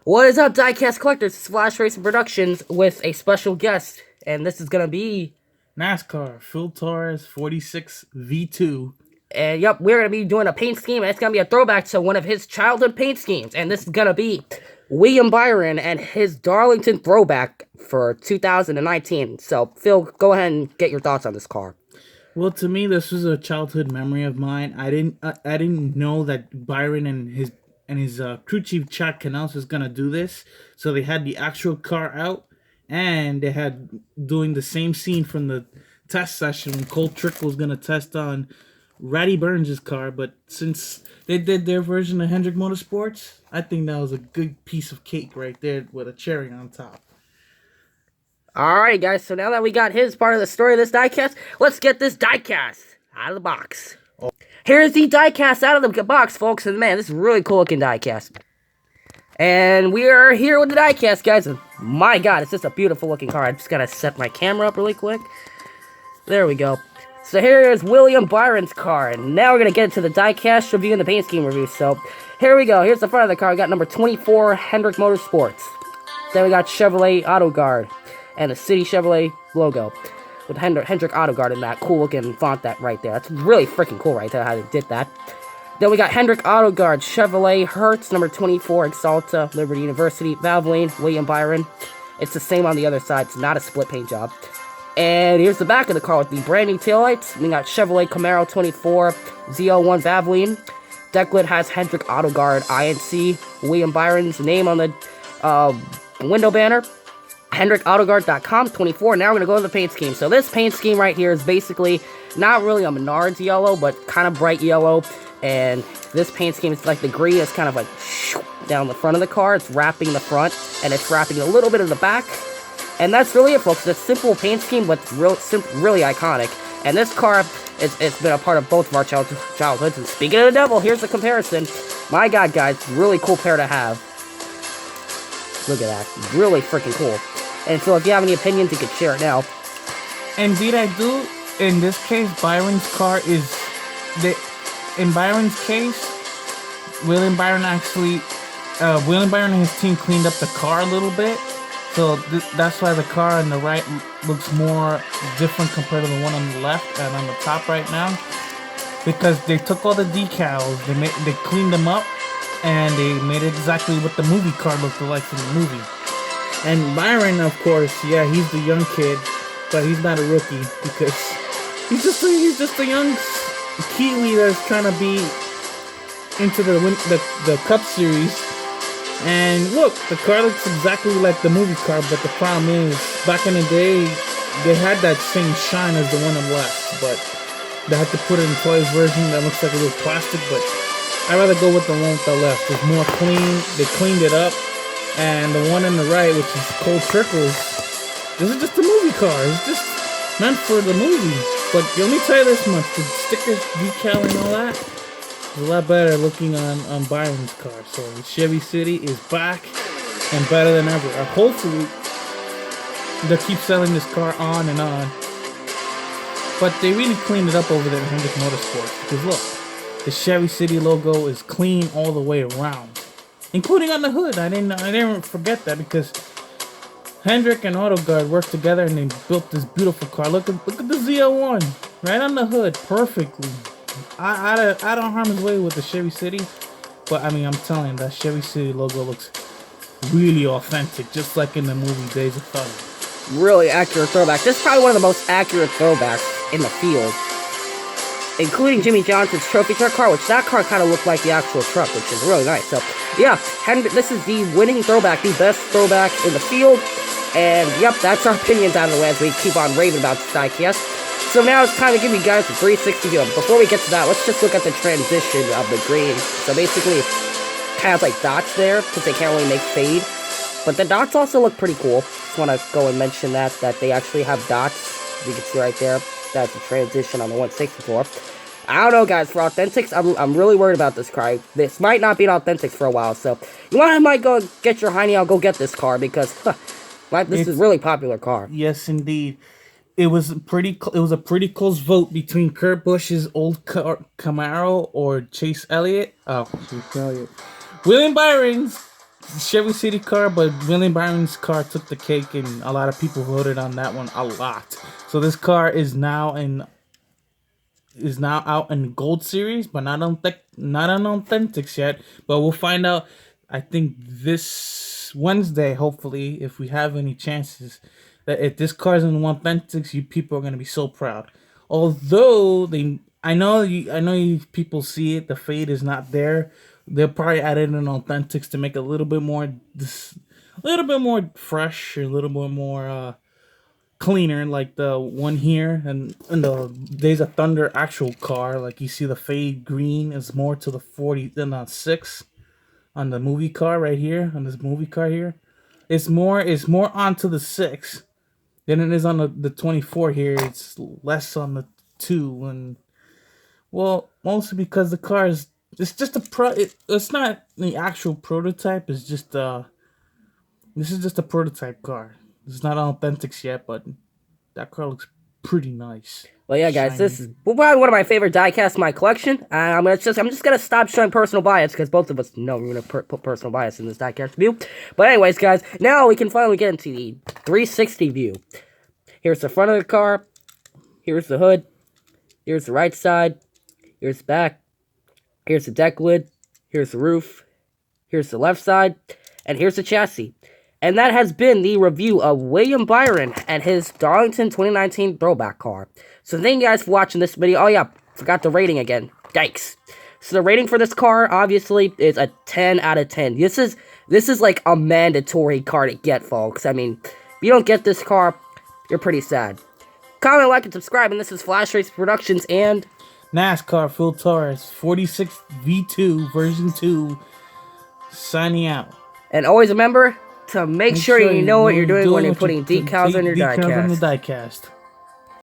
What is up, Diecast collectors? It's FLASHRACER Productions with a special guest, and this is gonna be. NASCAR Phil Torres 46 V2. And yep, we're gonna be doing a paint scheme, and it's gonna be a throwback to one of his childhood paint schemes, and this is gonna be William Byron and his Darlington Throwback for 2019. So, Phil, go ahead and get your thoughts on this car. Well, to me, this was a childhood memory of mine. I didn't know that Byron and his crew chief Chad Canals was gonna do this. So they had the actual car out, and they had doing the same scene from the test session when Cole Trick was gonna test on Ratty Burns' car. But since they did their version of Hendrick Motorsports, I think that was a good piece of cake right there with a cherry on top. Alright, guys, so now that we got his part of the story of this diecast, let's get this diecast out of the box. Here's the diecast out of the box, folks, and man, this is a really cool looking diecast. And we are here with the diecast, guys, and my god, it's just a beautiful looking car. I just gotta set my camera up really quick. There we go. So here is William Byron's car, and now we're gonna get into the diecast review and the paint scheme review. So here we go. Here's the front of the car. We got number 24, Hendrick Motorsports. Then we got Chevrolet Auto Guard and the City Chevrolet logo with Hendrick Auto Guard in that cool looking font that right there. That's really freaking cool right there how they did that. Then we got Hendrick Auto Guard, Chevrolet Hertz, number 24, Exalta, Liberty University, Valvoline, William Byron. It's the same on the other side. It's not a split paint job. And here's the back of the car with the brand new taillights. We got Chevrolet Camaro 24, Z01 Valvoline. Deck lid has Hendrick Auto Guard, INC, William Byron's name on the window banner. HendrickAutoGuard.com 24. Now we're going to go to the paint scheme. So this paint scheme right here is basically not really a Menards yellow, but kind of bright yellow. And this paint scheme is like the green is kind of like down the front of the car. It's wrapping the front, and it's wrapping a little bit of the back. And that's really it, folks. It's a simple paint scheme, but it's really iconic. And this car, it's been a part of both of our childhoods. And speaking of the devil, here's the comparison. My god, guys, really cool pair to have. Look at that. Really freaking cool. And so if you have any opinions, you can share it now. Indeed, I do. In this case, Byron's car is... In Byron's case, William Byron and his team cleaned up the car a little bit. So that's why the car on the right looks more different compared to the one on the left and on the top right now. Because they took all the decals, they cleaned them up, and they made it exactly what the movie car looked like from the movie. And Byron, of course, yeah, he's the young kid, but he's not a rookie because he's just a young Kiwi that's trying to be into the Cup Series. And look, the car looks exactly like the movie car, but the problem is, back in the day, they had that same shine as the one on the left, but they had to put it in Toy's version that looks like a little plastic, but I'd rather go with the one with the left. It's more clean, they cleaned it up. And the one on the right, which is Cole Trickles, this is just a movie car. It's just meant for the movie. But let me tell you this much: the stickers, decal, and all that is a lot better looking on Byron's car. So the Chevy City is back and better than ever. Hopefully, they'll keep selling this car on and on. But they really cleaned it up over there at Hendrick Motorsports. Because look, the Chevy City logo is clean all the way around. Including on the hood. I didn't forget that because Hendrick and Auto Guard worked together and they built this beautiful car. Look at the Z01 right on the hood, perfectly. I don't harm his way with the Chevy City, but I mean, I'm telling you, that Chevy City logo looks really authentic, just like in the movie Days of Thunder. Really accurate throwback. This is probably one of the most accurate throwbacks in the field, including Jimmy Johnson's trophy truck car, which that car kind of looked like the actual truck, which is really nice. So, yeah, this is the winning throwback, the best throwback in the field. And, yep, that's our opinions out of the way as we keep on raving about this diecast. So now it's time to give you guys the 360 view. Before we get to that, let's just look at the transition of the green. So basically, it kind of like dots there, because they can't really make fade. But the dots also look pretty cool. Just want to go and mention that they actually have dots. You can see right there. That's the transition on the 164. I don't know, guys. For Authentics, I'm really worried about this car. This might not be an Authentics for a while, so you might go get your Heine. I'll go get this car because this is a really popular car. Yes, indeed. It was a pretty close vote between Kurt Busch's old Camaro or Chase Elliott. William Byron's Chevy City car, but William Byron's car took the cake, and a lot of people voted on that one a lot. So this car is now out in the Gold Series, but not on Authentics yet. But we'll find out. I think this Wednesday, hopefully, if we have any chances, that if this car's in Authentics, you people are gonna be so proud. Although I know you people see it. The fade is not there. They'll probably add it in Authentics to make it a little bit more fresh, a little bit more cleaner, like the one here, and in the Days of Thunder actual car. Like you see, the fade green is more to the 40 than the 6 on the movie car right here. On this movie car here, it's more onto the 6 than it is on the 24 here. It's less on the 2, and well, mostly because the car is, it's just it's not the actual prototype. It's just this is just a prototype car. It's not on Authentics yet, but that car looks pretty nice. Well, yeah, guys, Shiny. this is probably one of my favorite diecasts in my collection. I'm just gonna stop showing personal bias because both of us know we're gonna put personal bias in this diecast view. But anyways, guys, now we can finally get into the 360 view. Here's the front of the car. Here's the hood. Here's the right side. Here's the back. Here's the deck lid. Here's the roof. Here's the left side. And here's the chassis. And that has been the review of William Byron and his Darlington 2019 Throwback car. So thank you guys for watching this video. Oh yeah, forgot the rating again. Yikes. So the rating for this car, obviously, is a 10 out of 10. This is like a mandatory car to get, folks. I mean, if you don't get this car, you're pretty sad. Comment, like, and subscribe. And this is FLASHRACER Productions and NASCAR Phil Torres 46 V2 version 2 signing out. And always remember to make sure you know what you're doing when you're putting decals on your diecast.